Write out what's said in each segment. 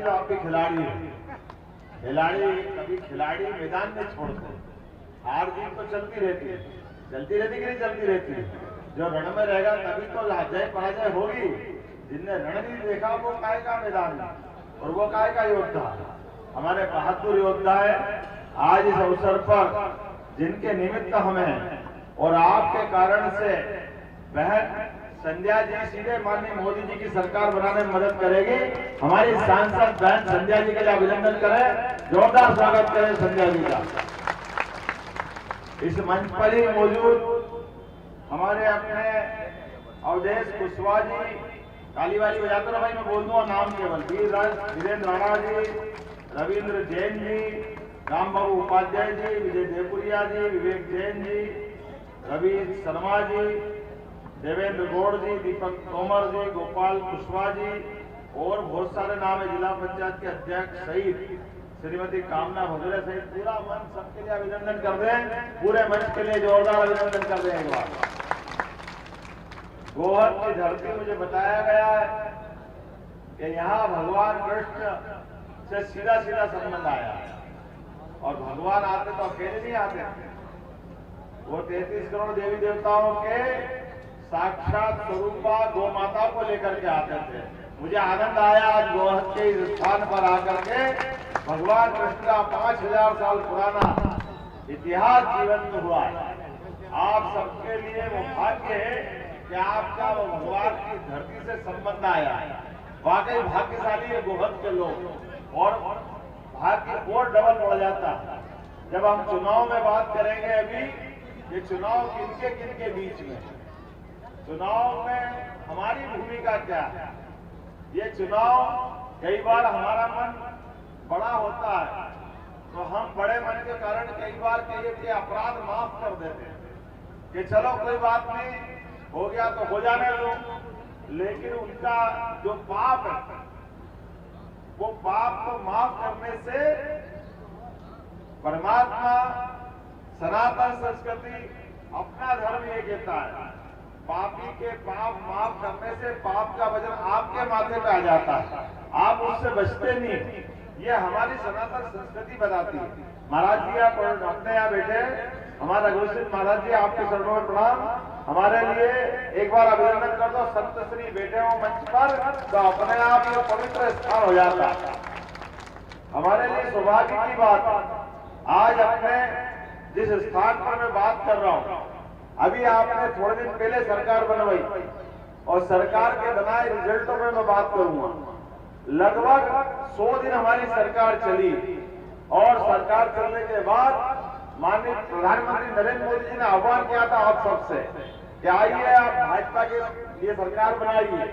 खिलाड़ी तो आपके खिलाड़ी है। खिलाड़ी कभी खिलाड़ी मैदान में छोड़ते, हार जीत तो चलती रहती है कि नहीं चलती रहती है। जो रण में रहेगा तभी तो जय पराजय होगी। जिनने रण नहीं देखा वो काय का मैदान है और वो काय का योद्धा। हमारे बहादुर योद्धा है। आज इस अवसर पर जिनके निमित्त हमें और आपके कारण से बहन संध्या जी सीधे माननीय मोदी जी की सरकार बनाने में मदद करेगी। हमारी सांसद बहन संध्या जी के लिए अभिनंदन करें, जोरदार स्वागत करें संध्या जी का। इस मंच पर ही मौजूद हमारे अपने अवधेश कुशवाहा जी, ताली वाली बजाते रहो भाई, मैं बोल दूंगा नाम केवल। वीरेंद्र राणा जी, रविंद्र जैन जी, राम बाबू उपाध्याय जी, विजय देवपुरिया जी, विवेक जैन जी, रवि शर्मा जी, देवेंद्र गौड़ जी, दीपक तोमर जी, गोपाल कुशवाहा जी और बहुत सारे नाम है। जिला पंचायत के अध्यक्ष सहित श्रीमती कामना भगोरे सहित पूरा मंच सबके लिए अभिनंदन कर दें। पूरे मंच के लिए जोरदार अभिनंदन कर दें एक बार। गोहद की धरती मुझे बताया गया है कि यहाँ भगवान कृष्ण से सीधा सीधा संबंध आया और भगवान आते तो अकेले नहीं आते, वो 33 करोड़ देवी देवताओं के साक्षात स्वरूपा गौ माता को लेकर के आते थे। मुझे आनंद आया आज गोहद के इस स्थान पर आकर के भगवान कृष्ण का 5000 साल पुराना इतिहास जीवंत हुआ है। आप सबके लिए वो भाग्य है कि आपका वो भगवान की धरती से संबंध आया। वाकई भाग्यशाली है गोहद के लोग और भाग्य और डबल बढ़ जाता है जब हम चुनाव में बात करेंगे। अभी ये चुनाव किनके बीच में, चुनाव में हमारी भूमिका क्या है। ये चुनाव कई बार हमारा मन बड़ा होता है तो हम बड़े मन के कारण कई बार कहिए कि अपराध माफ कर देते हैं कि चलो कोई बात नहीं, हो गया तो हो जाने दो। लेकिन उनका जो पाप है वो पाप को माफ करने से परमात्मा सनातन संस्कृति अपना धर्म ये कहता है, पापी के पाप माफ करने से पाप का वजन आपके माथे पे आ जाता है, आप उससे बचते नहीं। ये हमारी सनातन संस्कृति बताती है। महाराज जी आप अपने यहाँ बैठे, हमारा गुरुसिंह महाराज जी आपके चरणों में प्रणाम। हमारे लिए एक बार अभिनंदन कर दो। संत श्री बैठे हो मंच पर तो अपने आप ये पवित्र स्थान हो जाता है। हमारे लिए सौभाग्य की बात, आज अपने जिस स्थान पर मैं बात कर रहा हूँ, अभी आपने थोड़े दिन पहले सरकार बनवाई और सरकार के बनाए रिजल्टों में मैं बात करूंगा। लगभग 100 दिन हमारी सरकार चली और सरकार चलने के बाद माननीय प्रधानमंत्री नरेंद्र मोदी जी ने आह्वान किया था आप सबसे कि आइए आप भाजपा के लिए सरकार बनाइए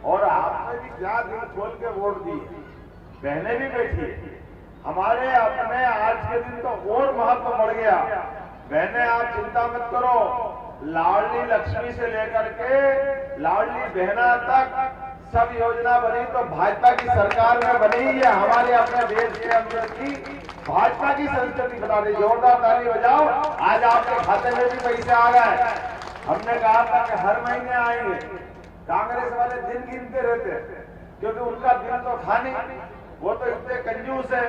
और आपने भी क्या दिल खोल के वोट दिए, बहनें भी बैठी। हमारे अपने आज के दिन तो और महत्व बढ़ गया। बहनें आप चिंता मत करो, लाडली लक्ष्मी से लेकर के लाडली बहना तक सब योजना बनी तो भाजपा की सरकार में बनी है। हमारे अपने देश के अंदर की भाजपा की संस्कृति बता दी। जोरदार ताली बजाओ। आज आपके खाते में भी पैसे आ गए। हमने कहा था कि हर महीने आएंगे, कांग्रेस वाले दिन गिनते रहते क्योंकि उनका दिन तो था नहीं, वो तो इतने कंजूस है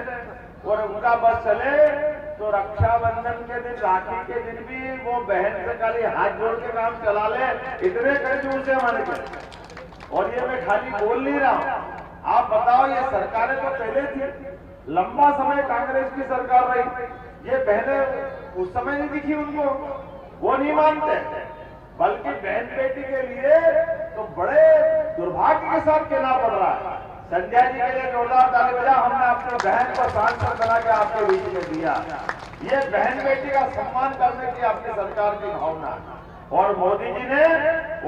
और उनका बस चले तो रक्षाबंधन के दिन, राखी के दिन भी वो बहन से खाली हाथ जोड़ के काम चला ले, इतने कंजूस है मन के। और ये मैं खाली बोल नहीं रहा हूं, आप बताओ ये सरकारें तो पहले थी, लंबा समय कांग्रेस की सरकार रही, ये बहनें उस समय नहीं दिखी उनको, वो नहीं मानते। बल्कि बहन बेटी के लिए तो बड़े दुर्भाग्य के साथ कहना पड़ रहा है। संध्या जी के लिए जोरदार ताली बजा। हमने अपनी बहन को सांसद बना के आपके बीच में दिया। ये बहन बेटी का सम्मान करने की अपनी सरकार की भावना और मोदी जी ने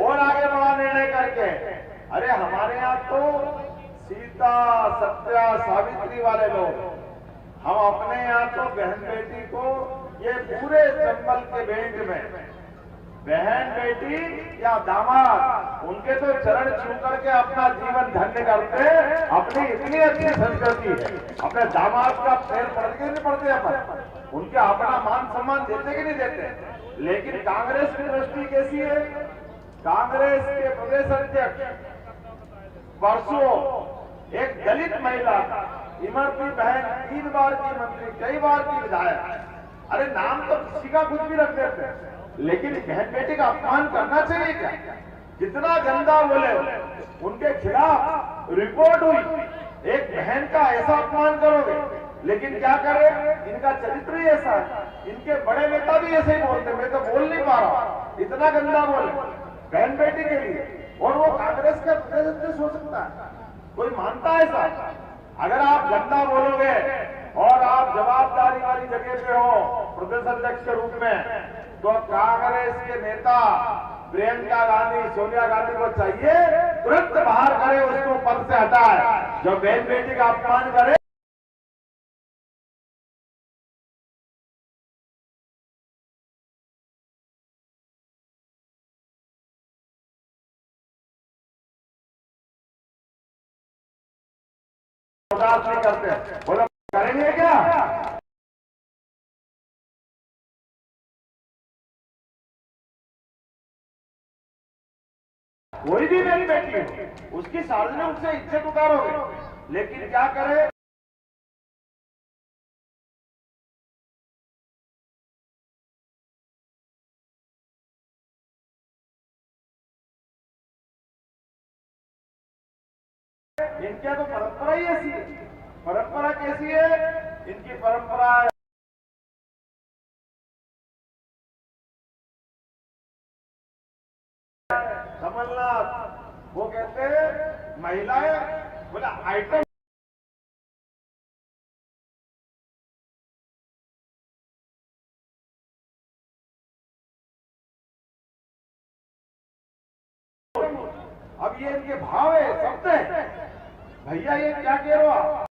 और आगे बड़ा निर्णय करके, अरे हमारे यहाँ तो सीता सत्या सावित्री वाले लोग, हम अपने यहाँ तो बहन बेटी को ये पूरे चंबल के बेल्ट में बहन बेटी या दामाद उनके तो चरण छू करके अपना जीवन धन्य करते। अपनी इतनी अच्छी संस्कृति है, अपने दामाद का पैर पड़ते कि नहीं पड़ते अपन, उनके अपना मान सम्मान देते कि नहीं देते। लेकिन कांग्रेस की दृष्टि कैसी है? कांग्रेस के प्रदेश अध्यक्ष परसों एक दलित महिला इमरती बहन 3 बार की मंत्री, कई बार की विधायक, अरे नाम तो किसी का कुछ भी रख देते हैं, लेकिन बहन बेटी का अपमान करना चाहिए क्या? जितना गंदा बोले उनके खिलाफ रिपोर्ट हुई, एक बहन का ऐसा अपमान करोगे, लेकिन क्या करे, इनका चरित्र ही ऐसा है। इनके बड़े नेता भी ऐसे ही बोलते, मैं तो बोल नहीं पा रहा, इतना गंदा बोले बहन बेटी के लिए, और वो कांग्रेस का प्रदेश अध्यक्ष हो सकता है? कोई मानता है ऐसा? अगर आप गंदा बोलोगे और आप जवाबदारी वाली जगह पे हो प्रदेश अध्यक्ष के रूप में, तो कांग्रेस के नेता प्रियंका गांधी, सोनिया गांधी को चाहिए तुरंत बाहर करे, उसको पद से हटाए। जो बहन बेटी का अपमान करे, नहीं करते, बोलो करेंगे क्या? कोई भी मेरी बेटी हो, उसकी सार्वजनिक से इज्जत उतारोगे, लेकिन क्या करे, इनके तो परंपरा ही ऐसी है। परंपरा कैसी है इनकी? परंपरा है कमलनाथ, वो कहते हैं महिलाएं बोला आइटम, अब ये इनके भाव है, शब्द है, भैया ये क्या कह रहे हो आप?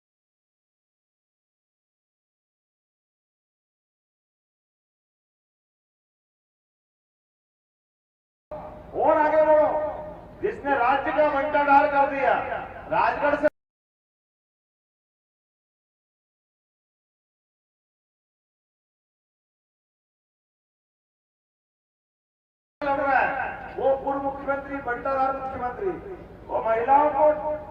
और आगे बढ़ो, जिसने राज्य का बंटाढार कर दिया, राजगढ़ से लड़ रहा है, वो पूर्व मुख्यमंत्री, बंटाधार मुख्यमंत्री, वो महिलाओं को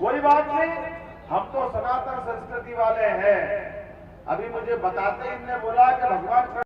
कोई बात नहीं, हम तो सनातन संस्कृति वाले हैं। अभी मुझे बताते इनने बोला कि भगवान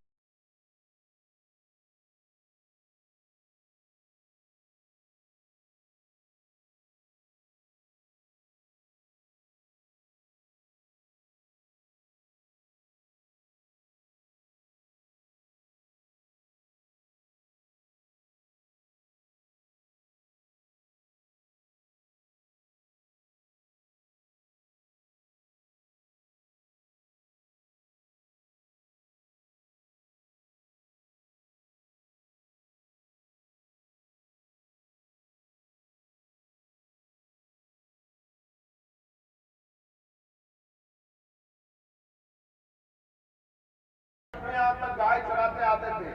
यहाँ तक गाय चराते आते थे,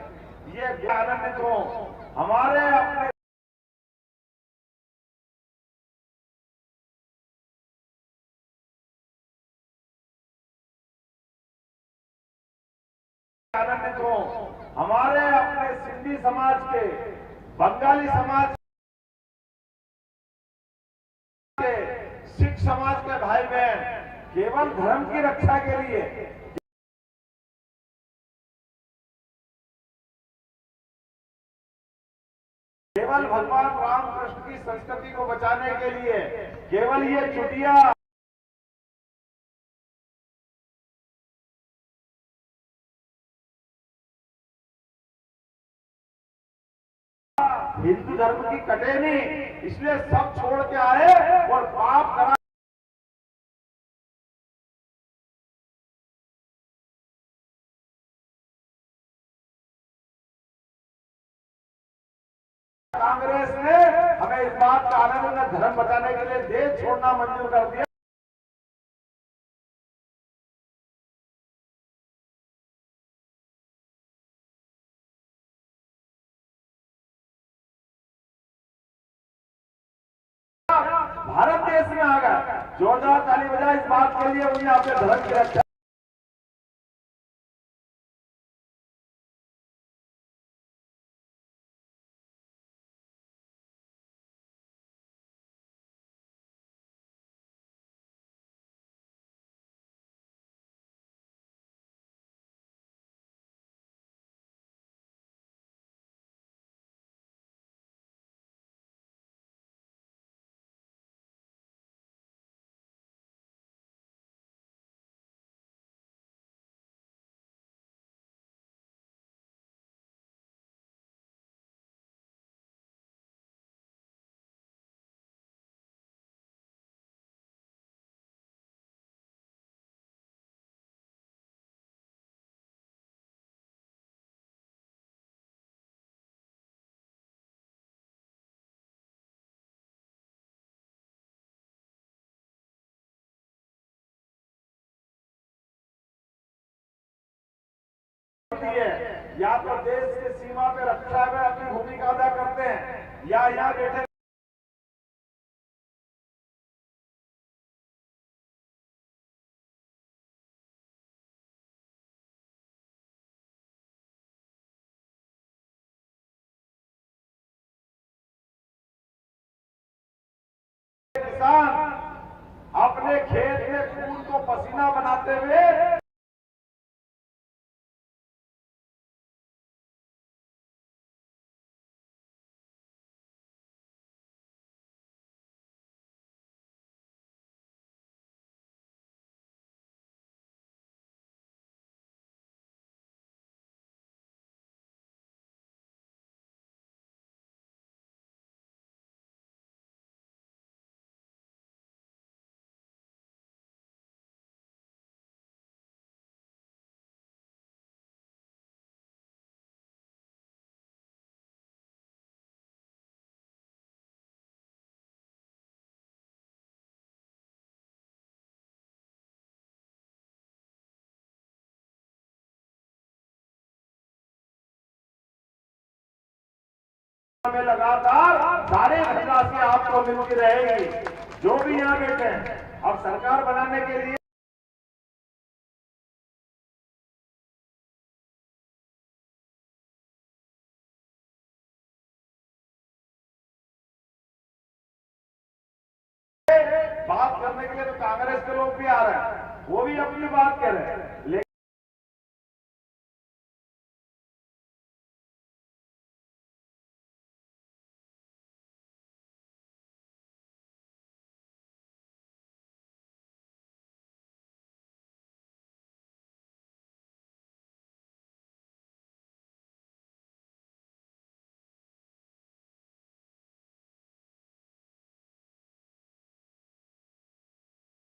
ये आनंदित हो हमारे अपने आनंदित हो हमारे अपने सिंधी समाज के, बंगाली समाज के, सिख समाज के भाई बहन केवल धर्म की रक्षा के लिए, केवल भगवान रामकृष्ण की संस्कृति को बचाने के लिए, केवल ये चुटिया हिंदू धर्म की कटे नहीं, इसलिए सब छोड़ के आए और पाप करा। कांग्रेस ने हमें इस बात का आनंद धर्म बचाने के लिए देश छोड़ना मंजूर कर दिया। भारत देश में आ गया। जोरदार ताली बजाए इस बात के लिए उन्हें अपने धर्म की रक्षा। या तो देश की सीमा पे रक्षा में अपनी भूमिका अदा करते हैं या यहाँ बैठे किसान अपने खेत में खून को पसीना बनाते हुए में लगातार सारे धनराशि आपको मिलती रहेगी। जो भी यहाँ बैठे हैं अब सरकार बनाने के लिए बात करने के लिए तो कांग्रेस के लोग भी आ रहे हैं, वो भी अपनी बात कह रहे हैं।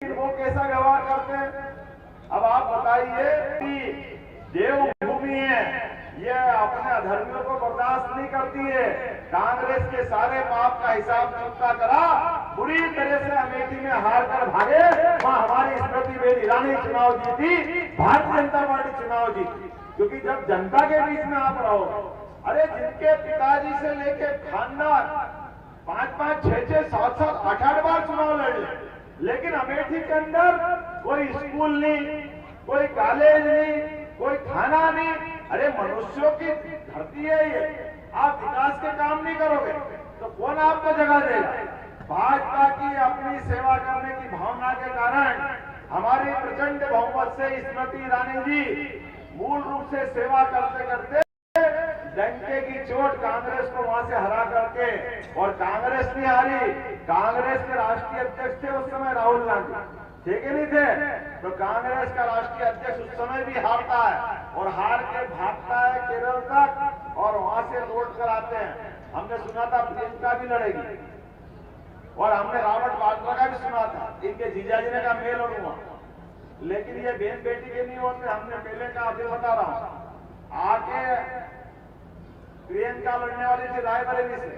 वो कैसा व्यवहार करते हैं अब आप बताइए कि देवभूमि है, ये अपने अधर्मियों को बर्दाश्त नहीं करती है। कांग्रेस के सारे पाप का हिसाब चुकता करा, बुरी तरह से अमेठी में हार कर भागे। वहां हमारी स्मृति बेदी ईरानी चुनाव जीती, भारतीय जनता पार्टी चुनाव जीती। क्योंकि जब जनता के बीच में आप रहो, अरे जिनके पिताजी से लेके खानदान 5-5, 6-6, 7-7, 8-8 बार चुनाव लड़े, लेकिन अमेठी के अंदर कोई स्कूल नहीं, कोई कॉलेज नहीं, कोई थाना नहीं। अरे मनुष्यों की धरती है ये, आप विकास के काम नहीं करोगे तो कौन आपको जगह देगा। भाजपा की अपनी सेवा करने की भावना के कारण हमारी प्रचंड बहुमत से स्मृति ईरानी जी मूल रूप से सेवा करते करते डंके की चोट कांग्रेस को वहां से हरा करके, और कांग्रेस नहीं हारी, कांग्रेस के राष्ट्रीय अध्यक्ष थे उस समय राहुल गांधी, ठीक है नहीं थे, तो कांग्रेस का राष्ट्रीय अध्यक्ष उस समय भी हारता है और हार के भागता है केरल तक और वहां से लौट कर आते हैं। हमने सुना था प्रियंका भी लड़ेगी और हमने रॉबर्ट वाड्रा का भी सुना था, इनके जीजाजी ने का मेल और हुआ, लेकिन ये बहन बेटी के नहीं होते। हमने पहले का अभी बता रहा हूं, आगे प्रियंका लड़ने वाली थी रायबरेली से,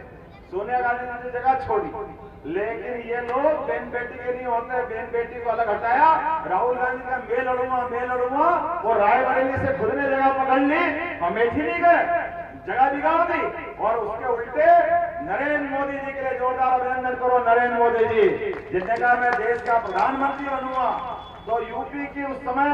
सोनिया गांधी ने जगह छोड़ी, लेकिन ये लोग बहन बेटी के नहीं होते, बहन बेटी को अलग हटाया। राहुल गांधी का मैं लड़ूंगा, वो रायबरेली से खुद ने जगह पकड़ ली, अमेठी नहीं गए, जगह बिगाड़ दी। और उसके उल्टे नरेंद्र मोदी जी के लिए जोरदार अभिनंदन करो। नरेंद्र मोदी जी जिसने कहा मैं देश का प्रधानमंत्री बनूंगा, तो यूपी की उस समय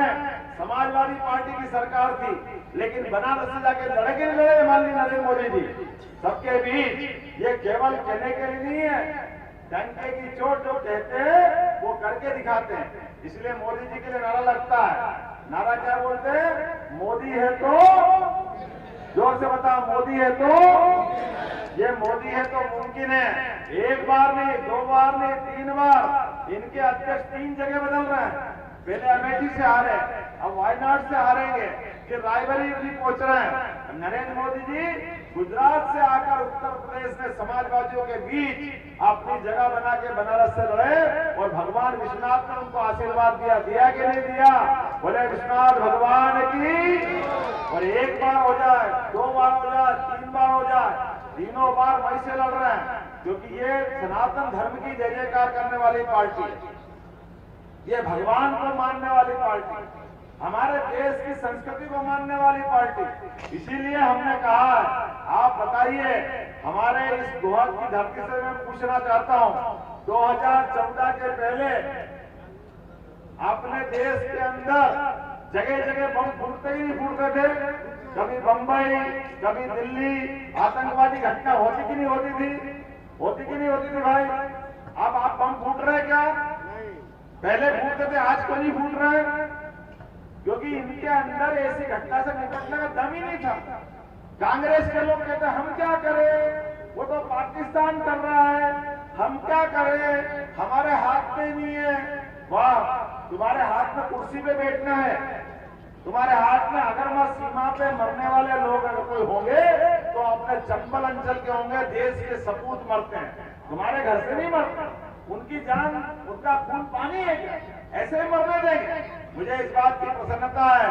समाजवादी पार्टी की सरकार थी, लेकिन बनारस से जाके लड़के नहीं लड़े माननीय नरेंद्र मोदी जी सबके बीच। ये केवल कहने के लिए नहीं है, डंके की चोट जो कहते हैं वो करके दिखाते हैं। इसलिए मोदी जी के लिए नारा लगता है। नारा क्या बोलते हैं? मोदी है तो, जोर से बताओ, मोदी है तो, ये मोदी है तो मुमकिन है। एक बार नहीं, दो बार नहीं, 3 बार इनके अध्यक्ष 3 जगह बदल रहे हैं। पहले अमेठी से हारे, अब वायनाड से हारेंगे, फिर रायबरेली पहुंच रहे हैं। नरेंद्र मोदी जी गुजरात से आकर उत्तर प्रदेश में समाजवादियों के बीच अपनी जगह बना के बनारस से लड़े, और भगवान विश्वनाथ ने उनको आशीर्वाद दिया कि नहीं दिया? बोले विश्वनाथ भगवान की। और एक बार हो जाए, 2 बार हो जाए, 3 बार हो जाए, तीनों बार वहीं से लड़ रहे हैं, क्योंकि ये सनातन धर्म की जय जयकार करने वाली पार्टी है, ये भगवान को मानने वाली पार्टी, हमारे देश की संस्कृति को मानने वाली पार्टी। इसीलिए हमने कहा आप बताइए, हमारे इस गोवा की धरती से मैं पूछना चाहता हूं, 2014 के पहले अपने देश के अंदर जगह जगह बम फूटते ही नहीं फूटते थे? कभी बंबई, कभी दिल्ली आतंकवादी घटना होती कि नहीं होती थी? होती कि नहीं होती थी भाई? अब आप बम फूट रहे क्या? पहले फूटते थे, आज क्यों नहीं फूट रहे? क्योंकि इनके अंदर ऐसी घटना से निपटने का दम ही नहीं था। कांग्रेस के लोग कहते हैं हम क्या करें, वो तो पाकिस्तान कर रहा है, हम क्या करें, हमारे हाथ में नहीं है। वाह, तुम्हारे हाथ में कुर्सी पे बैठना है, तुम्हारे हाथ में अगर मैं सीमा पे मरने वाले लोग अगर कोई होंगे तो अपने चंबल अंचल के होंगे, देश के सपूत मरते हैं, तुम्हारे घर से नहीं मरते। उनकी जान, उनका खून पानी है क्या? ऐसे ही मरने देंगे? मुझे इस बात की प्रसन्नता है,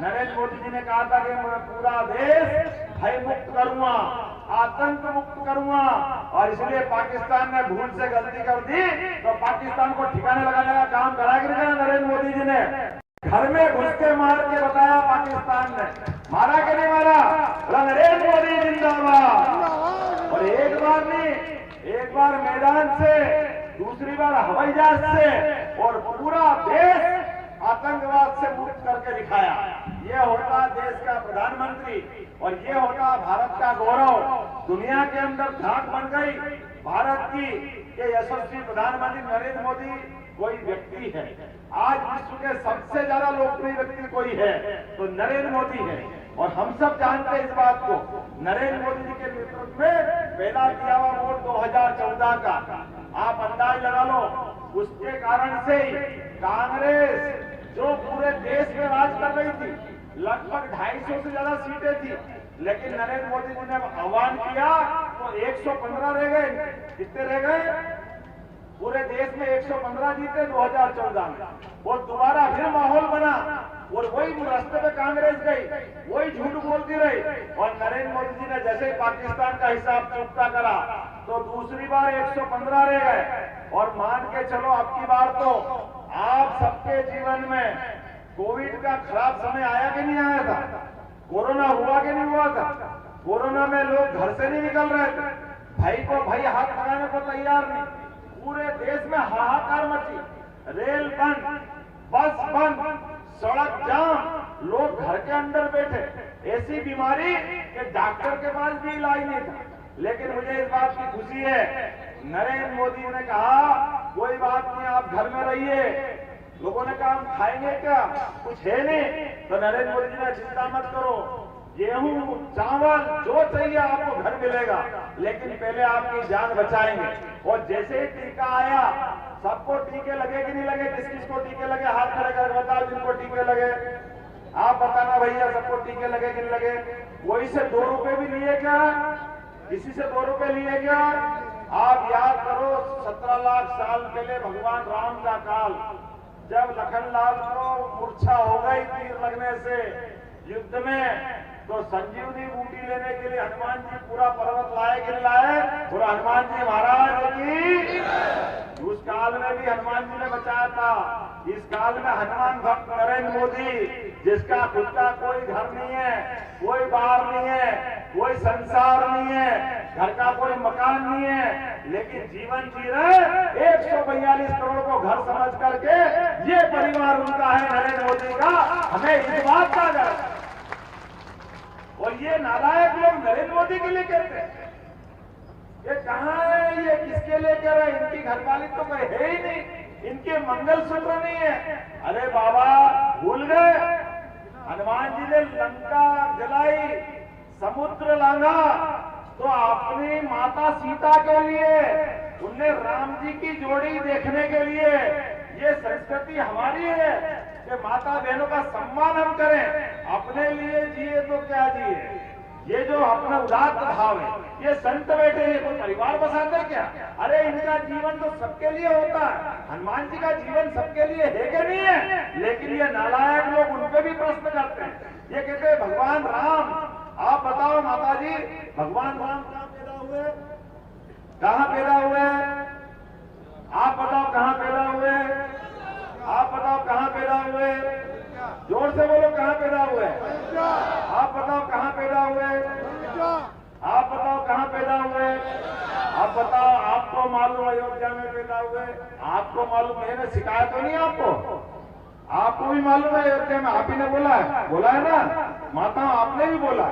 नरेंद्र मोदी जी ने कहा था कि मैं पूरा देश भय मुक्त करूंगा, आतंक मुक्त करूंगा, और इसलिए पाकिस्तान ने भूल से गलती कर दी तो पाकिस्तान को ठिकाने लगाने का काम करा कि नहीं? नरेंद्र मोदी जी ने घर में घुस के मार के बताया, पाकिस्तान ने मारा कि नहीं मारा? नरेंद्र मोदी जिंदाबाद। और एक बार नहीं, एक बार मैदान से, दूसरी बार हवाई जहाज से, और पूरा देश आतंकवाद से मुक्त करके दिखाया। ये होता देश का प्रधानमंत्री, और ये होता भारत का गौरव। दुनिया के अंदर धाक बन गई भारत की कि यशस्वी प्रधानमंत्री नरेंद्र मोदी कोई व्यक्ति है। आज विश्व के सबसे ज्यादा लोकप्रिय व्यक्ति कोई है तो नरेंद्र मोदी है, और हम सब जानते हैं इस बात को। नरेंद्र मोदी जी के नेतृत्व में पहला दिया हुआ वोट 2014 का, आप अंदाज लगा लो, उसके कारण से कांग्रेस जो पूरे देश में राज कर रही थी, लगभग 250 से ज्यादा सीटें थी, लेकिन नरेंद्र मोदी जी ने आह्वान किया तो 115 रह गए। कितने रह गए? पूरे देश में 115 जीते 2014 में, और दोबारा फिर माहौल बना, और वही रास्ते पे कांग्रेस गई, वही झूठ बोलती रही, और नरेंद्र मोदी जी ने जैसे ही पाकिस्तान का हिसाब चुकता करा तो दूसरी बार 115 रह गए। और मान के चलो अब की बार तो आप सबके जीवन में कोविड का खराब समय आया कि नहीं आया था? कोरोना हुआ कि नहीं हुआ था? कोरोना में लोग घर से नहीं निकल रहे थे, भाई को भाई हाथ लगाने को तैयार नहीं, पूरे देश में हाहाकार मची, रेल बंद, बस बंद, सड़क जाम, लोग घर के अंदर बैठे, ऐसी बीमारी कि डॉक्टर के पास भी इलाज नहीं था। लेकिन मुझे इस बात की खुशी है, नरेंद्र मोदी ने कहा कोई बात नहीं, आप घर में रहिए। लोगों ने कहा हम खाएंगे क्या, कुछ है नहीं, तो नरेंद्र मोदी जी ने चिंता मत करो, गेहूं चावल जो चाहिए आपको घर मिलेगा, लेकिन पहले आपकी जान बचाएंगे। और जैसे ही टीका आया, सबको टीके लगे कि नहीं लगे? किस किस को टीके लगे? हाथ खड़े कर बताओ जिनको टीके लगे। आप बताना भैया, सबको टीके लगे कि नहीं लगे? वही से 2 रुपए भी लिए क्या? किसी से 2 रुपए लिए क्या? आप याद करो 17 लाख साल पहले भगवान राम का काल, जब लखनलाल को मूर्छा हो गई तीर लगने से युद्ध में, तो संजीवनी बूटी लेने के लिए हनुमान जी पूरा पर्वत लाए कि नहीं लाए? और हनुमान जी महाराज की उस काल में भी हनुमान जी ने बचाया था। इस काल में हनुमान भक्त नरेंद्र मोदी, जिसका खुद का कोई घर नहीं है, कोई बार नहीं है, कोई संसार नहीं है, घर का कोई मकान नहीं है, लेकिन जीवन जी रहे 142 करोड़ को घर समझ करके ये परिवार उनका है नरेंद्र मोदी का। हमें इस बात का गर्व है। और ये नालायक लोग नरेंद्र मोदी के लिए कहते हैं, ये कहाँ है, ये किसके लिए कह रहे हैं? इनकी घरवाली तो कोई है ही नहीं, इनके मंगलसूत्र नहीं है। अरे बाबा भूल गए, हनुमान जी ने लंका जलाई, समुद्र लांघा, तो अपनी माता सीता के लिए, उनने राम जी की जोड़ी देखने के लिए। ये संस्कृति हमारी है कि माता बहनों का सम्मान हम करें, अपने लिए जिए तो क्या जिए। ये जो अपना उदात्त भाव है, ये संत बैठे ये कोई परिवार बसाते क्या? अरे इनका जीवन तो सबके लिए होता है, हनुमान जी का जीवन सबके लिए है कि नहीं है? लेकिन ये नालायक लोग उन पे भी प्रश्न करते हैं। ये कहते हैं भगवान राम, आप बताओ माता जी, भगवान राम कहाँ पैदा हुए? कहाँ पैदा हुए? आप बताओ कहाँ पैदा हुए? आप बताओ कहाँ पैदा हुए? जोर से बोलो, कहाँ पैदा हुए? आप बताओ कहाँ पैदा हुए? आप बताओ कहाँ पैदा हुए? आप बताओ, आपको मालूम अयोध्या में पैदा हुए? आपको मालूम, मैंने सिखाया तो नहीं आपको? आपको भी मालूम है अयोध्या में, आप ही ने बोला है ना माता, आपने भी बोला।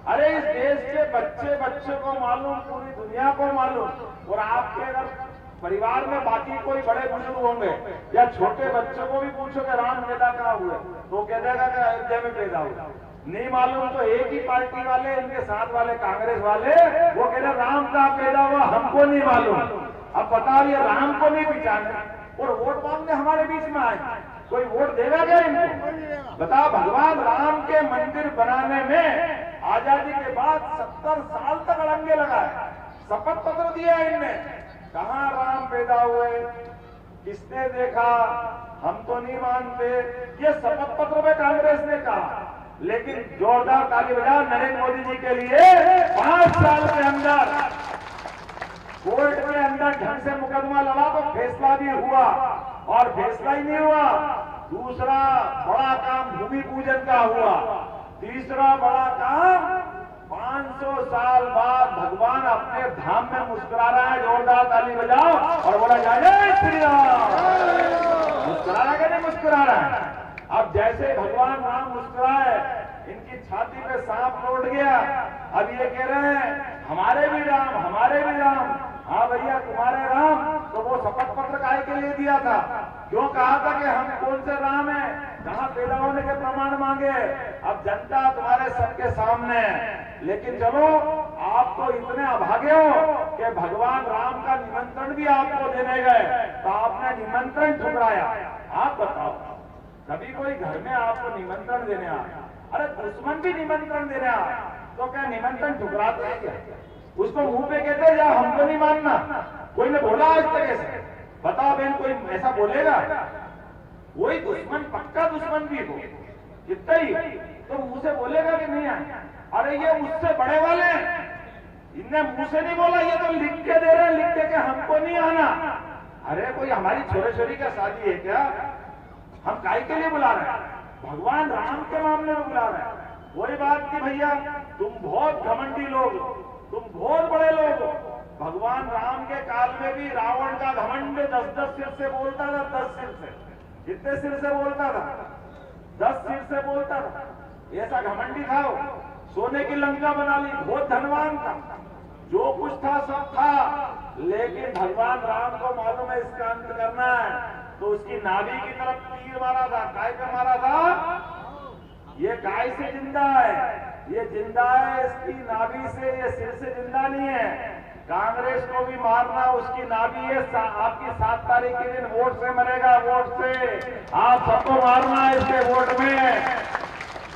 अरे इस देश के बच्चे बच्चे को मालूम, पूरी दुनिया को मालूम। और आपके अगर परिवार में बाकी कोई बड़े बुजुर्ग होंगे या छोटे बच्चों को भी पूछोगे राम पैदा कहाँ हुए, तो कह देगा कि अयोध्या में पैदा हुआ। नहीं मालूम तो एक ही पार्टी वाले, इनके साथ वाले कांग्रेस वाले, वो कह रहे राम कहाँ पैदा हुआ, हमको नहीं मालूम। अब बताओ, ये राम को नहीं पहचाने और वोट मांगने हमारे बीच में आए, कोई वोट देगा क्या इनको? बताओ, भगवान राम के मंदिर बनाने में आजादी के बाद 70 साल तक अड़ंगे लगाए, शपथ पत्र दिया इनने। कहाँ राम पैदा हुए, किसने देखा? हम तो नहीं मानते। ये शपथ पत्र में कांग्रेस ने कहा, लेकिन जोरदार ताली बजाओ नरेंद्र मोदी जी के लिए। 5 साल के अंदर कोर्ट के अंदर ढंग से मुकदमा लड़ा तो फैसला भी हुआ, और फैसला ही नहीं हुआ। दूसरा बड़ा काम भूमि पूजन का हुआ। तीसरा बड़ा काम 500 साल बाद भगवान अपने धाम में मुस्कुरा रहा है। जोरदार ताली बजाओ और बोला जय श्री राम। मुस्कुरा रहा है कि नहीं मुस्कुरा रहा है? अब जैसे भगवान राम मुस्कुराए, इनकी छाती पे सांप लौट गया। अब ये कह रहे हैं हमारे भी राम, हमारे भी राम। हाँ भैया, तुम्हारे राम तो वो शपथ पत्र काहे के लिए दिया था? क्यों कहा था कि हम कौन से राम हैं, कहाँ पैदा होने के प्रमाण मांगे? अब जनता तुम्हारे सबके सामने है। लेकिन चलो, आप तो इतने अभागे हो कि भगवान राम का निमंत्रण भी आपको देने गए तो आपने निमंत्रण ठुकराया। आप बताओ, कभी कोई घर में आपको निमंत्रण देने आया, अरे दुश्मन भी निमंत्रण देने आया, तो क्या निमंत्रण ठुकराते हैं क्या? उसको मुंह पे कहते हैं या हमको नहीं मानना? कोई ने बोला आज तक ऐसे? बताओ बहन, कोई ऐसा बोलेगा? वही दुश्मन, पक्का दुश्मन भी हो कितना ही, तो मुंह से बोलेगा कि नहीं आए? अरे ये मुझसे बड़े वाले हैं, इनने मुंह से नहीं बोला, ये तो लिख के दे रहे हैं, लिख के कि हमको नहीं आना। अरे कोई हमारी छोटे छोरी का शादी है क्या? हम काय के लिए बुला रहे हैं? भगवान राम के मामले में बुला रहे हैं। वही बात की भैया, तुम बहुत घमंडी लोग, तुम बहुत बड़े लोग हो। भगवान राम के काल में भी रावण का घमंड 10-10 सिर से बोलता था। 10 सिर से, कितने सिर से बोलता था? 10 सिर से बोलता था। ऐसा घमंडी था वो। सोने की लंका बना ली, बहुत धनवान था, जो कुछ था सब था। लेकिन भगवान राम को मालूम है इसका अंत करना है, तो उसकी नाभि की तरफ तीर मारा था। काय पे मारा था? ये काय से जिंदा है, ये जिंदा है इसकी नाभि से, ये सिर से जिंदा नहीं है। कांग्रेस को भी मारना, उसकी नाभि है। आपकी 7 तारीख के दिन वोट से मरेगा, वोट से। आप सबको मारना है इसके वोट में।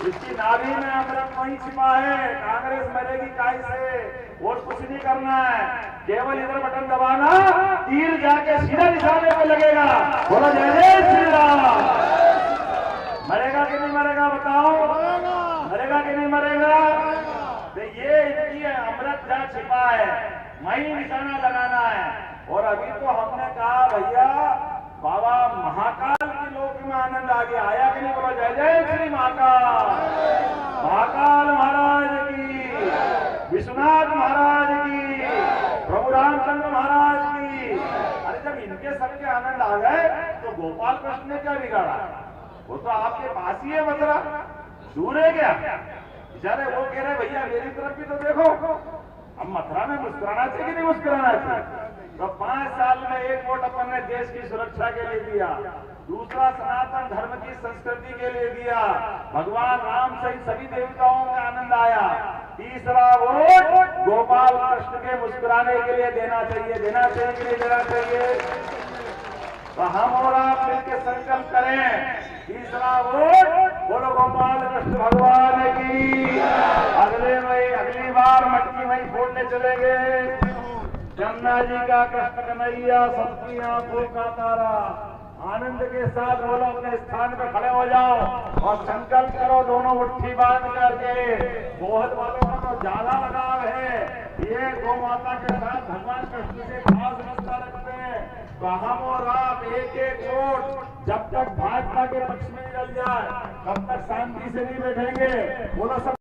इसकी नाभि में अमृत वहीं छिपा है। कांग्रेस मरेगी काय से, और कुछ नहीं करना है, केवल इधर बटन दबाना, तीर जाके सीधा निशाने पे लगेगा। बोलो जय जय श्री राम। मरेगा कि नहीं मरेगा बताओ? मरेगा। मरेगा कि नहीं मरेगा? तो ये इनकी अमृत जहाँ छिपा है, वही निशाना लगाना है। और अभी तो हमने कहा भैया बाबा महाकाल की लोक में आनंद आ गया, आया कि नहीं? बोलो जय जय श्री महाकाल। महाकाल महाराज की, विश्वनाथ महाराज की, प्रभु रामचंद्र महाराज की। अरे जब इनके सबके आनंद आ गए तो गोपाल कृष्ण ने क्या बिगाड़ा? वो तो आपके पास ही है, मथुरा दूर है क्या? बेचारे वो कह रहे भैया मेरी तरफ भी तो देखो। अब मथुरा में मुस्कुराना चाहिए कि नहीं मुस्कुराना चाहिए? तो 5 साल में एक वोट अपन ने देश की सुरक्षा के लिए दिया, दूसरा सनातन धर्म की संस्कृति के लिए दिया, भगवान राम सहित सभी देवताओं में आनंद आया, तीसरा वोट गोपाल कृष्ण के मुस्कुराने के लिए देना चाहिए। देना चाहिए कि नहीं देना चाहिए? तो हम और आप मिलकर संकल्प करें, तीसरा वोट बोलो गोपाल कृष्ण भगवान की। अगली बार मटकी वही फोड़ने चलेंगे। जमुना जी का कृष्ण कन्हैया सबकी आंखों का तारा। आनंद के साथ बोलो, अपने स्थान पर खड़े हो जाओ और संकल्प करो, दोनों मुट्ठी बांध करके। बहुत वालों को तो ज्यादा लगाव है, ये गौ माता के साथ भगवान कृष्ण से खास रिश्ता रखते हैं। तो हम और आप एक एक वोट जब तक भाजपा के पक्ष में निकल जाए तब तक शांति से नहीं बैठेंगे। बोलो सब